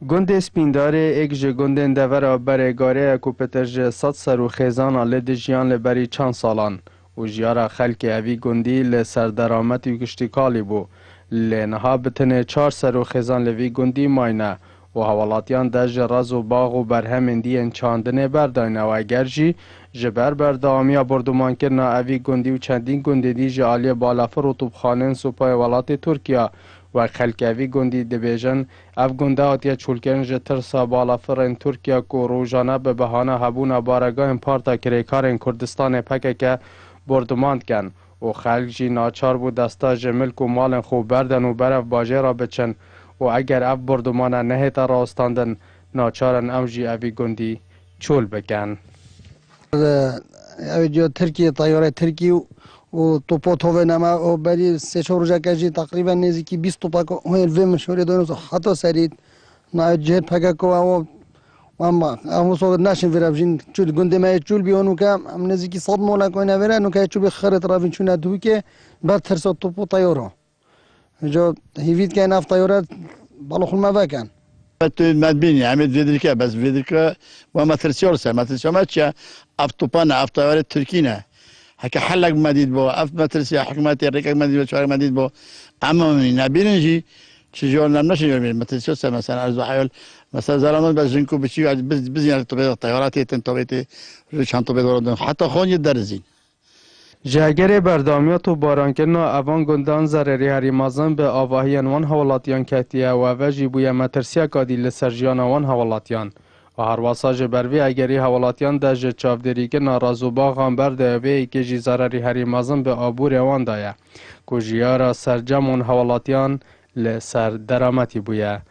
گند سپینداره ایک جه گندن دور برگاره کوپتر صد سر و خیزان لد جیان لبری چند سالان و جیارا خلک اوی گندی لسر درامت و کشتیکالی بو لنها بتنه 4 سر و خیزان لوی گندی ماینه و حوالاتیان دج راز و باغ و برهم دی انچاندنه برداینه و اگر جی جبر بردامیا بردمان کرنا اوی گندی و چندین گندی دی جالی بالافر و توبخانن سپای ولات ترکیه و خلکوی گندی دبیجن اف گنده آتیا چولکن جترسا بالافرین ترکیه کو روزانه به بهانه هبون بارگاه پارتا کریکارن کردستان پکه که بردماند کن و خلک جی ناچار بود دستا جملک و مال خوب بردن و برف باجه را بچن و اگر اف بردمانه نهیتا راستاندن ناچارن اوجی اوی گندی چول بکن. اوی ترکیه طیاره ترکیه و توپا توه نما و بری 3-4 روزه کجی تقریبا نزدیکی 20 توپا که هر مشوره دونست حتی سرید نه جهت پکه کو اما صوت نشین فرابجین چول گنده ما چول بیانو که ام نزدیکی 100 مولا کوینه وره نو که چوب خرط رافین چونه دوی که بعد ترسات توپا طیاره جو هیوید که نفت طیاره بالا خل ما بکن مدبینی همه ویدرکه بس ویدرکه و مترسیار سر مترسیار ما چه افتوپانه افتواره ترکی نه هک حلق مدید با اف مترسی حکومت ریک مدید با چهار مدید با اما نبینجی چجور نمیشه یعنی مترسیار سر مثلا از حیال مثلا زلمه بس جنکو بچی بزیان تو طیارات تنتوبیت چند تو بدارن حتی خونی درزین جاگر بردامیات و بارانکرنا اوان گندان ضرری هریمازن به آواهی وان حوالاتیان کتیه و وجی بوی مترسیا کادی لسرجیان وان حوالاتیان و هر واساج بروی اگری حوالاتیان دژ چاودری که ناراض و باغان برده وی که جی ضرری هریمازن به آبور وان دایه کو جیارا سرجمون حوالاتیان لسر درامتی بویه